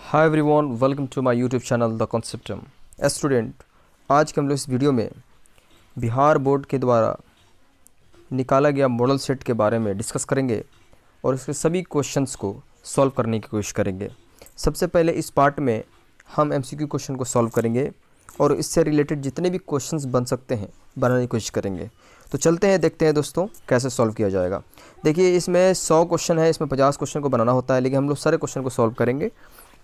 Hi everyone, welcome to my YouTube channel the conceptum student. आज के हम लोग इस वीडियो में बिहार बोर्ड के द्वारा निकाला गया मॉडल सेट के बारे में डिस्कस करेंगे और इसके सभी क्वेश्चंस को सॉल्व करने की कोशिश करेंगे। सबसे पहले इस पार्ट में हम एमसीक्यू क्वेश्चन को सॉल्व करेंगे और इससे रिलेटेड जितने भी क्वेश्चंस बन सकते हैं बनाने की कोशिश करेंगे। तो चलते हैं, देखते हैं दोस्तों कैसे सॉल्व किया जाएगा। देखिए, इसमें 100 क्वेश्चन है, इसमें 50 क्वेश्चन को बनाना होता है, लेकिन हम लोग सारे क्वेश्चन को सॉल्व करेंगे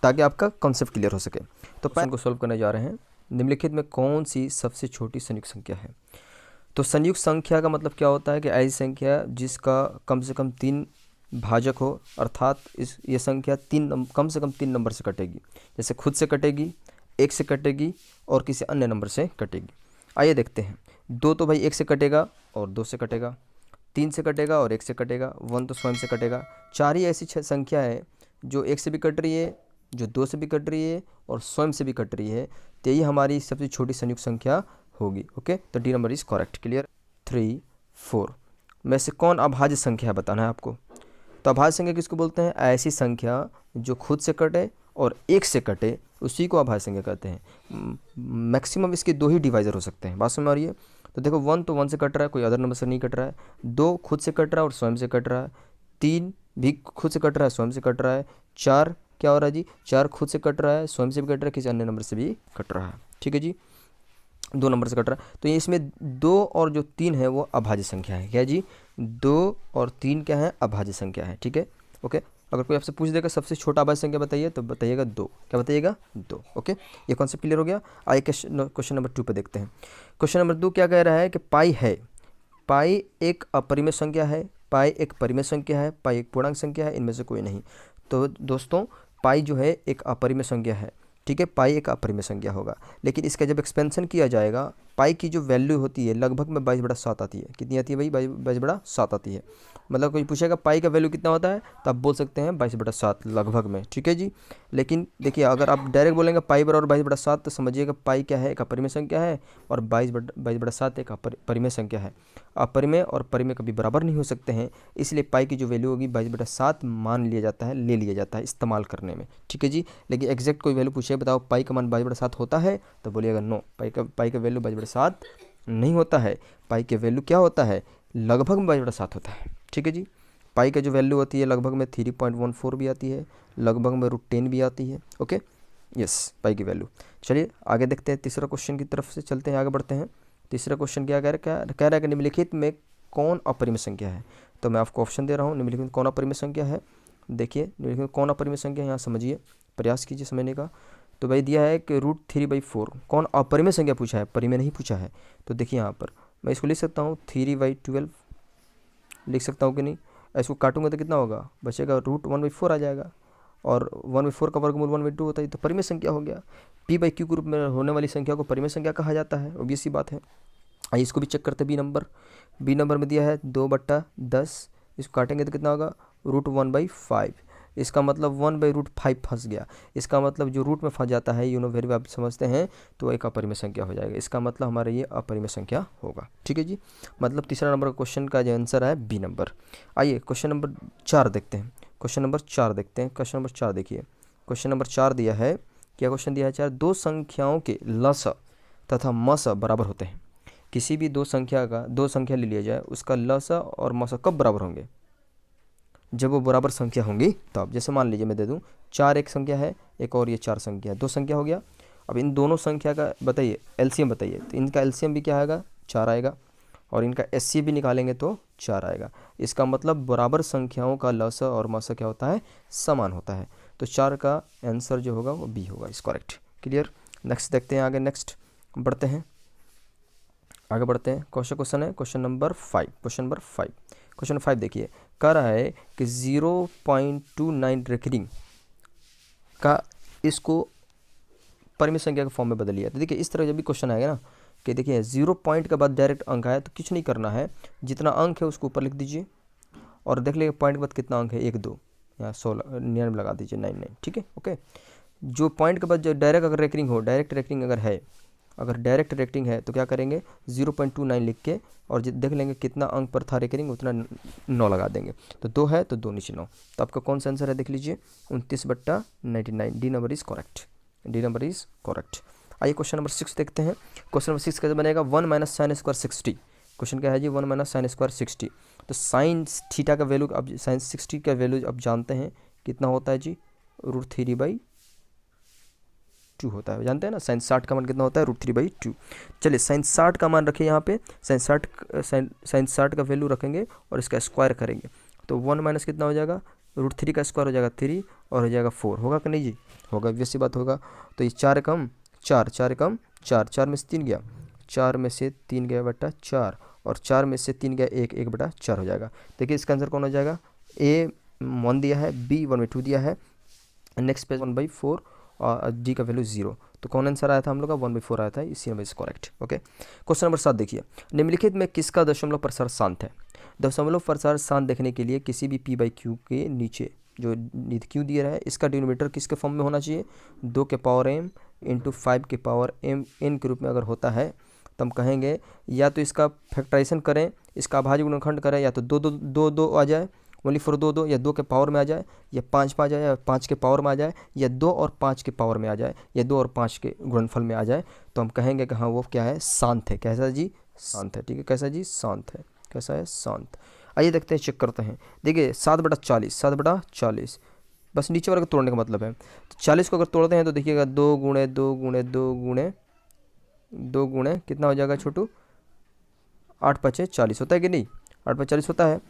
ताकि आपका कॉन्सेप्ट क्लियर हो सके। तो पहले को सॉल्व करने जा रहे हैं। निम्नलिखित में कौन सी सबसे छोटी संयुक्त संख्या है? तो संयुक्त संख्या का मतलब क्या होता है कि ऐसी संख्या जिसका कम से कम 3 भाजक हो, अर्थात ये संख्या कम से कम 3 नंबर से कटेगी। जैसे खुद से कटेगी, 1 से कटेगी और किसी अन्य नंबर से कटेगी। आइए देखते हैं। 2 तो भाई 1 से कटेगा और 2 से कटेगा, 3 से कटेगा और 1 से कटेगा, 1 तो स्वयं से कटेगा। 4 ही ऐसी संख्या है जो 1 से भी कट रही है, जो 2 से भी कट रही है और स्वयं से भी कट रही है। तो यही हमारी सबसे छोटी संयुक्त संख्या होगी। ओके, तो D number is correct. Clear. 3, 4 में से कौन अभाज्य संख्या है बताना है आपको। तो अभाज्य संख्या किसको बोलते हैं? ऐसी संख्या जो खुद से कटे और 1 से कटे, उसी को अभाज्य संख्या कहते हैं। मैक्सिमम इसके 2 ही डिवाइजर हो सकते हैं। बात समझ आ रही है? तो देखो, 1 तो 1 से कट रहा है, कोई अदर नंबर से नहीं कट रहा है। 2 खुद से कट रहा है और स्वयं से कट रहा है। 3 भी खुद से कट रहा है, स्वयं से कट रहा है। 4 क्या हो रहा है जी? 4 खुद से कट रहा है, स्वयं से भी कट रहा है, किसी अन्य नंबर से भी कट रहा है। ठीक है जी, 2 नंबर से कट रहा है। तो ये इसमें 2 और जो 3 है वो अभाज्य संख्या है। क्या जी? 2 और 3 क्या है? अभाज्य संख्या है। ठीक है, ओके। अगर कोई आपसे पूछ देगा सबसे छोटा अभाज्य संख्या बताइए, तो बताइएगा 2। क्या बताइएगा? 2। ओके, ये कॉन्सेप्ट क्लियर हो गया। आइए क्वेश्चन नंबर 2 पे देखते हैं। क्वेश्चन नंबर 2 क्या कह रहा है कि पाई है। पाई एक अपरिमेय संख्या है, पाई एक परिमेय संख्या है, पाई एक पूर्णांक संख्या है, इनमें से कोई नहीं। तो दोस्तों, पाई जो है एक अपरिमेय संख्या है। ठीक है, पाई एक अपरिमेय संख्या होगा, लेकिन इसका जब एक्सपेंशन किया जाएगा, पाई की जो वैल्यू होती है लगभग में 22/7 आती है। कितनी आती है भाई? 22/7 आती है। मतलब कोई पूछेगा पाई का वैल्यू कितना होता है, तो आप बोल सकते हैं 22/7 लगभग में। ठीक है जी, लेकिन देखिए, अगर आप डायरेक्ट बोलेंगे पाई बराबर 22/7, तो समझिएगा पाई क्या है? एक अपरिमेय संख्या है और 22/7 एक परिमेय संख्या है। अपरिमेय और परिमेय कभी बराबर नहीं हो सकते हैं, इसलिए पाई की जो वैल्यू होगी 22/7 मान लिया जाता है, ले लिया जाता है इस्तेमाल करने में। ठीक है जी, लेकिन एग्जैक्ट कोई वैल्यू पूछे, बताओ पाई का मान 22/7 होता है, तो बोलिएगा नो, पाई का वैल्यू 22/7 नहीं होता है। पाई के वैल्यू क्या होता है? लगभग में 22/7 होता है। ठीक है जी, पाई का जो वैल्यू होती है लगभग में 3.14 भी आती है, लगभग में √10 भी आती है। ओके, यस, पाई की वैल्यू। चलिए आगे देखते हैं, तीसरा क्वेश्चन की तरफ से चलते हैं, आगे बढ़ते हैं। तीसरा क्वेश्चन क्या कह रहा है कि निम्नलिखित में कौन अपरिमेय संख्या है। तो मैं आपको ऑप्शन दे रहा हूँ, निम्नलिखित में कौन अपरिमेय संख्या है। देखिए, निम्नलिखित में कौन अपरिमेय संख्या है, यहाँ समझिए, प्रयास कीजिए समझने का। तो भाई दिया है कि √3/4। कौन अपरिमेय संख्या पूछा है, परिमेय नहीं पूछा है। तो देखिए यहाँ पर मैं इसको लिख सकता हूँ 3/12 लिख सकता हूँ कि नहीं? इसको काटूंगा तो कितना होगा? बचेगा √1/4 आ जाएगा, और 1/4 का वर्गमूल 1/2 होता है, तो परिमेय संख्या हो गया। p/q के रूप में होने वाली संख्या को परिमेय संख्या कहा जाता है, ऑब्वियस सी बात है। आइए इसको भी चेक करते हैं। बी नंबर में दिया है 2/10, इसको काटेंगे तो कितना होगा? √1/5। इसका मतलब 1/5 फंस गया। इसका मतलब जो रूट में फंस जाता है, वेरी आप समझते हैं, तो एक अपरिमेय संख्या हो जाएगा। इसका मतलब हमारा ये अपरिमेय संख्या होगा। ठीक है जी, मतलब तीसरा नंबर क्वेश्चन का जो आंसर है बी नंबर। आइए क्वेश्चन नंबर 4 देखते हैं। क्वेश्चन नंबर 4 देखते हैं। क्वेश्चन नंबर 4 देखिए, क्वेश्चन नंबर 4 दिया है, क्या क्वेश्चन दिया है? 4, 2 संख्याओं के लस तथा मस बराबर होते हैं। किसी भी 2 संख्या ले लिया जाए, उसका लस और मस कब बराबर होंगे? जब वो बराबर संख्या होंगी तब। जैसे मान लीजिए मैं दे दूं 4 एक संख्या है, एक और ये 4 संख्या है, 2 संख्या हो गया। अब इन दोनों संख्या का बताइए एलसीएम बताइए, तो इनका एलसीएम भी क्या आएगा? 4 आएगा, और इनका एससी भी निकालेंगे तो 4 आएगा। इसका मतलब बराबर संख्याओं का लस और मस क्या होता है? समान होता है। तो 4 का आंसर जो होगा वो बी होगा, इस करेक्ट। क्लियर। नेक्स्ट देखते हैं, आगे नेक्स्ट बढ़ते हैं, आगे बढ़ते हैं। क्वेश्चन है क्वेश्चन नंबर 5। क्वेश्चन 5 देखिए, कह रहा है कि 0.29 रेकरिंग का इसको परिमेय संख्या के फॉर्म में बदल लिया। तो देखिए, इस तरह जब भी क्वेश्चन आएगा ना, कि देखिए 0 पॉइंट के बाद डायरेक्ट अंक आया, तो कुछ नहीं करना है, जितना अंक है उसको ऊपर लिख दीजिए, और देख लीजिए पॉइंट के बाद कितना अंक है, 1 2 या 16 99 लगा दीजिए, 99। ठीक है, ओके। जो पॉइंट के बाद जो डायरेक्ट अगर रेकरिंग हो, डायरेक्ट रेकरिंग अगर है, अगर डायरेक्ट रेटिंग है तो क्या करेंगे 0.29 लिख के और देख लेंगे कितना अंक पर था रेकरिंग, उतना 9 लगा देंगे। तो 2 है तो 2 नीचे 9, तो आपका कौन सा आंसर है देख लीजिए 29/99। D number is correct, D number is correct. आइए क्वेश्चन नंबर 6 देखते हैं। क्वेश्चन नंबर 6 कैसे बनेगा, 1 - sin स्क्वायर 60। क्वेश्चन क्या है जी, 1 - sin स्क्वायर 60। तो साइन थीटा का वैल्यू, अब साइन 60 का वैल्यू अब जानते हैं कितना होता है जी, √3/2 होता है, जानते हैं ना। साइन 60 का मान कितना होता है, √3/2। चलिए साइन 60 का मान रखिए यहाँ पे, साइन 60 का वैल्यू रखेंगे और इसका स्क्वायर करेंगे तो 1 माइनस कितना हो जाएगा, √3 का स्क्वायर हो जाएगा 3 और हो जाएगा 4, होगा कि नहीं जी, होगा, वैसी बात होगा। तो ये 4 कम 4, 4 कम 4, 4 में से 3 गया, 4 में से 3 गया बटा 4 और 4 में से 3 गया 1, 1/4 हो जाएगा। देखिए इसका आंसर कौन हो जाएगा, ए 1 दिया है, बी 1/2 दिया है, नेक्स्ट पेज 1/4 और डी का वैल्यू 0। तो कौन आंसर आया था हम लोग का, 1/4 आया था, इसी number is correct. Okay, question number 7 देखिए, निम्नलिखित में किसका दशमलव प्रसार शांत है। दशमलव प्रसार शांत देखने के लिए किसी भी p/q के नीचे जो q दिया है इसका डिनोमिनेटर किसके फॉर्म में होना चाहिए, 2 के पावर m इंटू 5 के पावर m n के रूप में अगर होता है तो हम कहेंगे या तो इसका फैक्टराइजेशन करें, इसका अभाज्य गुणनखंड करें, या तो 2 आ जाए, ओनली फॉर 2 या 2 के पावर में आ जाए, या 5 आ जाए, या 5 के पावर में आ जाए, या 2 और 5 के पावर में आ जाए, या 2 और 5 के गुणनफल में आ जाए, तो हम कहेंगे कि हाँ वो क्या है, शांत है। कैसा जी, शांत है। ठीक है, कैसा जी, शांत है। कैसा है, शांत। आइए देखते हैं, चेक करते हैं। देखिए 7/40, 7/40 बस नीचे वाले को तोड़ने का मतलब है। तो 40 को अगर तोड़ते हैं तो देखिएगा 2 गुणे 2 गुणे 2 गुणे 2 गुणे कितना हो जाएगा छोटू, 8×5 = 40 होता है कि नहीं, 8×5 = 40 होता है।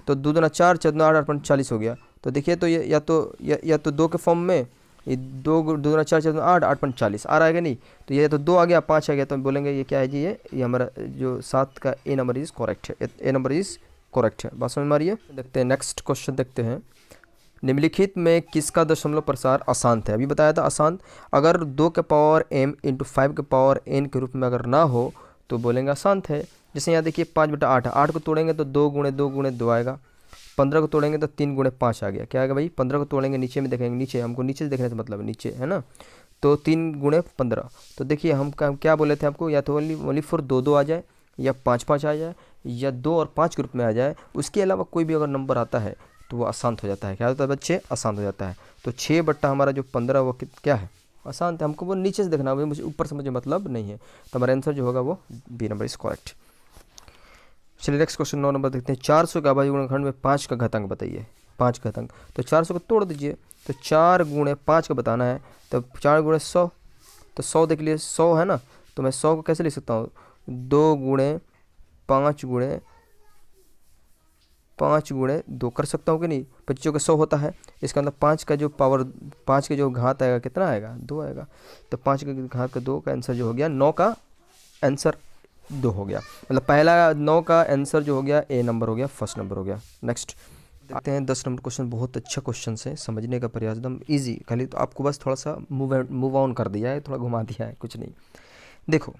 तो 2 दूना 4, 4 दूना 8, 8×40 हो गया। तो देखिए तो ये या तो 2 के फॉर्म में, ये 2 दूना 4, 4 दूना 8, 8×40 आ रहा है कि नहीं। तो ये तो 2 आ गया, 5 आ गया, तो हम बोलेंगे ये क्या है जी, ये हमारा जो 7 का ए नंबर इज करेक्ट है, ए नंबर इज करेक्ट है। बात समझ में आ रही है। देखते हैं नेक्स्ट क्वेश्चन, देखते हैं निम्नलिखित में किसका दशमलव प्रसार अशांत है। अभी बताया था अशांत, अगर 2 के पावर m इंटू 5 के पावर n के रूप में अगर ना हो तो बोलेंगे अशांत है। जैसे यहाँ देखिए 5/8, 8 को तोड़ेंगे तो 2 गुणे 2 गुणे 2 आएगा, 15 को तोड़ेंगे तो 3 गुणे 5 आ गया, क्या आएगा भाई, 15 को तोड़ेंगे नीचे में देखेंगे, नीचे हमको नीचे से देखने से मतलब नीचे है ना, तो 3 गुणे 15। तो देखिए हम क्या बोले थे आपको, या तो ओनली फॉर 2 आ जाए, या 5 आ जाए, या 2 और 5 के रूप में आ जाए, उसके अलावा कोई भी अगर नंबर आता है तो वो अशांत हो जाता है। क्या होता है बच्चे, अशांत हो जाता है। तो 6 बट्टा हमारा जो 15 वो क्या है, अशांत है। हमको वो नीचे से देखना है, मुझे ऊपर से मुझे मतलब नहीं है। तो हमारा आंसर जो होगा वो बी नंबर इज करेक्ट। चलिए नेक्स्ट क्वेश्चन 9 नंबर देखते हैं। 400 का अभाज्य गुणनखंड में 5 का घातांक बताइए, 5 का घातांक। तो 400 को तोड़ दीजिए, तो 4 गुणे 5 का बताना है, तो 4 गुणे 100, तो 100 देख लिए 100 है ना, तो मैं 100 को कैसे लिख सकता हूँ, 2 गुणे 5 गुणे 5 गुणे 2 कर सकता हूँ कि नहीं, 25 के 100 होता है। इसका मतलब 5 का जो पावर, 5 के जो घात आएगा कितना आएगा, 2 आएगा। तो 5 के घात का 2 का आंसर जो हो गया, 9 का आंसर 2 हो गया। मतलब पहला 9 का आंसर जो हो गया ए नंबर हो गया, फर्स्ट नंबर हो गया। नेक्स्ट देखते हैं 10 नंबर क्वेश्चन, बहुत अच्छा क्वेश्चन है, समझने का प्रयास एकदम ईजी, खाली तो आपको बस थोड़ा सा मूव ऑन कर दिया है, थोड़ा घुमा दिया है, कुछ नहीं। देखो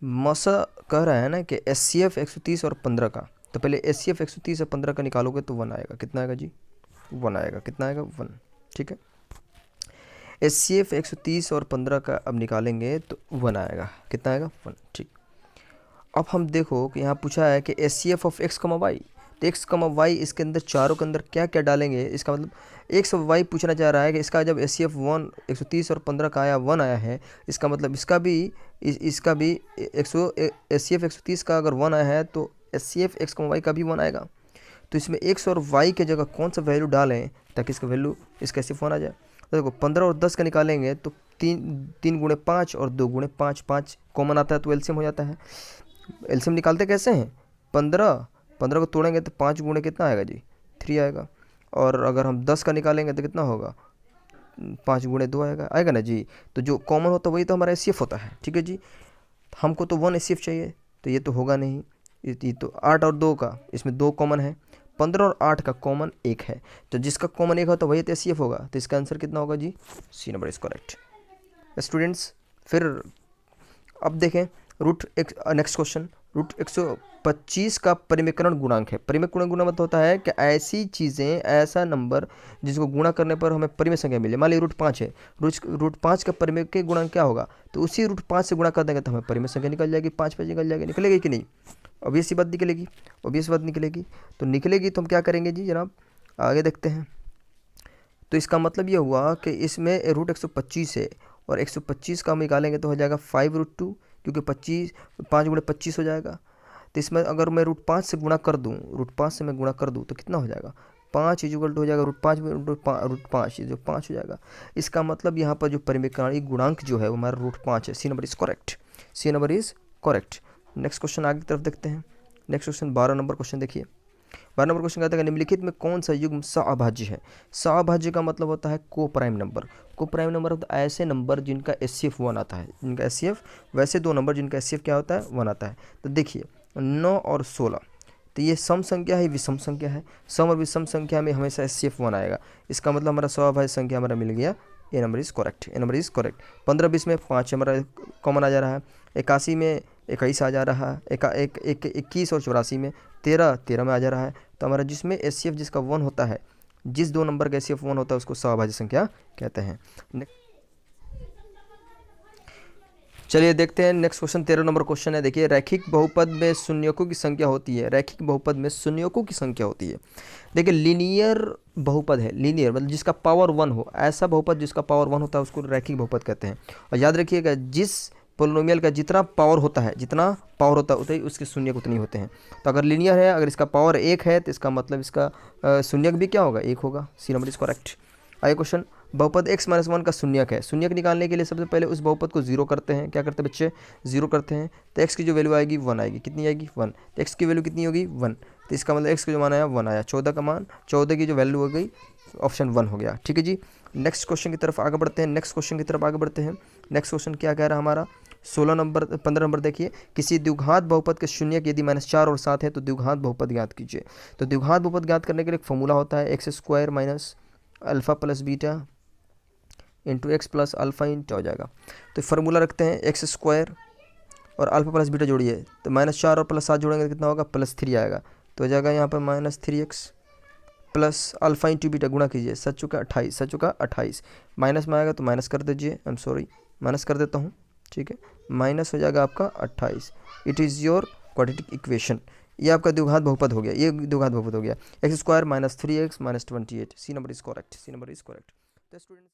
मसा कह रहा है ना कि SCF 130 और 15 का, तो पहले SCF 130 और 15 का निकालोगे तो 1 आएगा, कितना आएगा जी, 1 आएगा, कितना आएगा 1। ठीक है, SCF 130 और 15 का अब निकालेंगे तो 1 आएगा, कितना आएगा 1। ठीक, अब हम देखो कि यहाँ पूछा है कि SCF ऑफ x, y, तो x, y इसके अंदर चारों के अंदर क्या क्या डालेंगे, इसका मतलब x और y पूछना चाह रहा है कि इसका जब SCF 130 और 15 का आया 1 आया है, इसका मतलब इसका भी SCF 130 का अगर 1 आया है तो SCF x, y का भी 1 आएगा। तो इसमें x और y के जगह कौन सा वैल्यू डालें ताकि इसका वैल्यू इसका SCF 1 आ जाए। तो देखो 15 और 10 का निकालेंगे तो 3 गुणे 5 और 2 गुणे 5, 5 कॉमन आता है तो एलसीएम हो जाता है। एलसीएम निकालते कैसे हैं, 15 को तोड़ेंगे तो 5 गुणे कितना आएगा जी, 3 आएगा। और अगर हम 10 का निकालेंगे तो कितना होगा, 5 गुणे 2 आएगा ना जी। तो जो कॉमन होता है वही तो हमारा SCF होता है। ठीक है जी, हमको तो 1 SCF चाहिए, तो ये तो होगा नहीं, ये तो 8 और 2 का, इसमें 2 कॉमन है, 15 और 8 का कॉमन 1 है, तो जिसका कॉमन 1 होता है वही तो SCF होगा। तो इसका आंसर कितना होगा जी, C number is correct. Students फिर अब देखें नेक्स्ट क्वेश्चन रूट 125 का परिमेकरण गुणांक है। परिमेकरण गुणांक मतलब होता है कि ऐसी चीज़ें, ऐसा नंबर जिसको गुणा करने पर हमें परिमेय संख्या मिले। मान लीजिए रूट 5 है, रूट 5 का परिमेय गुणांक क्या होगा, तो उसी रूट 5 से गुणा कर देंगे तो हमें परिमेय संख्या निकल जाएगी, 5 पे निकल जाएगी। निकलेगी कि नहीं? ऑब्वियस सी बात निकलेगी, ऑब्वियस बात निकलेगी। तो निकलेगी तो हम क्या करेंगे जी जनाब, आगे देखते हैं। तो इसका मतलब ये हुआ कि इसमें रूट 125 है और 125 का हम निकालेंगे तो हो जाएगा 5√2, क्योंकि 5 गुणे 25 हो जाएगा। तो इसमें अगर मैं रूट 5 से गुणा कर दूँ, रूट 5 से मैं गुणा कर दूँ तो कितना हो जाएगा, 5 इक्वल टू हो जाएगा रूट 5 में रूट 5 जो 5 हो जाएगा। इसका मतलब यहाँ पर जो परिमेय गुणांक जो है वो हमारा रूट 5 है। C number is correct, C number is correct. Next question आगे की तरफ देखते हैं। नेक्स्ट क्वेश्चन 12 नंबर क्वेश्चन देखिए। 12 नंबर क्वेश्चन कहता है निम्नलिखित में कौन सा युग्म सअभाज्य है। सअभाज्य का मतलब होता है को प्राइम नंबर। को प्राइम नंबर होता है ऐसे नंबर जिनका HCF 1 आता है, जिनका HCF, वैसे दो नंबर जिनका HCF क्या होता है 1 आता है। तो देखिए 9 और 16, तो ये सम संख्या है, विषम संख्या है। सम और विषम संख्या में हमेशा HCF 1 आएगा। इसका मतलब हमारा सअभाज्य संख्या हमारा मिल गया, A number is correct, A number is correct. 15-20 में 5 हमारा कॉमन आ जा रहा है। 81 में 21 आ जा रहा है। 21 और 84 में 13 में आ जा रहा है। तो हमारा जिसमें HCF जिसका 1 होता है, जिस दो नंबर का HCF 1 होता है उसको सअभाज्य संख्या कहते हैं। चलिए देखते हैं नेक्स्ट क्वेश्चन। 13 नंबर क्वेश्चन है, देखिए रैखिक बहुपद में शून्यकों की संख्या होती है। रैखिक बहुपद में शून्यकों की संख्या होती है। देखिए लीनियर बहुपद है, लीनियर मतलब जिसका पावर 1 हो, ऐसा बहुपद जिसका पावर 1 होता है उसको रैखिक बहुपद कहते हैं। और याद रखिएगा जिस पोलिनोमियल का जितना पावर होता है, जितना पावर होता है उतनी उसके शून्यक उतनी होते हैं। तो अगर लीनियर है, अगर इसका पावर 1 है तो इसका मतलब इसका शून्यक भी क्या होगा, 1 होगा। C number is correct. आगे क्वेश्चन, बहुपद x-1 का शून्यक है। शून्यक निकालने के लिए सबसे पहले उस बहुपद को 0 करते हैं। क्या करते हैं बच्चे, 0 करते हैं। तो x की जो वैल्यू आएगी 1 आएगी। कितनी आएगी, 1। तो x की वैल्यू कितनी होगी, 1। तो इसका मतलब x का जो मान आया 1 आया। 14 का मान, 14 की जो वैल्यू हो गई ऑप्शन 1 हो गया। ठीक है जी। नेक्स्ट क्वेश्चन की तरफ आगे बढ़ते हैं। नेक्स्ट क्वेश्चन की तरफ आगे बढ़ते हैं। नेक्स्ट क्वेश्चन क्या कह रहा है हमारा, 15 नंबर देखिए, किसी द्विघात बहुपद के शून्यक यदि -4 और 7 है तो द्विघात बहुपद ज्ञात कीजिए। तो द्विघात बहुपद ज्ञात करने के लिए एक फॉर्मूला होता है, x² minus alpha plus beta into x plus alpha into हो जाएगा। तो फार्मूला रखते हैं, x² और अल्फा प्लस बीटा जोड़िए तो -4 और +7 जोड़ेंगे तो कितना होगा, +3 आएगा। तो हो जाएगा यहाँ पर -3x plus alpha into beta गुणा कीजिए, 7 चुका 28, 7 चुका 28, माइनस में आएगा तो माइनस कर दीजिए। आई एम सॉरी, माइनस कर देता हूँ, ठीक है। माइनस हो जाएगा आपका 28। It is your quadratic equation. ये आपका द्विघात बहुपद हो गया, ये द्विघात बहुपद हो गया। x² -3x -28। C number is correct, C number is correct. तो स्टूडेंट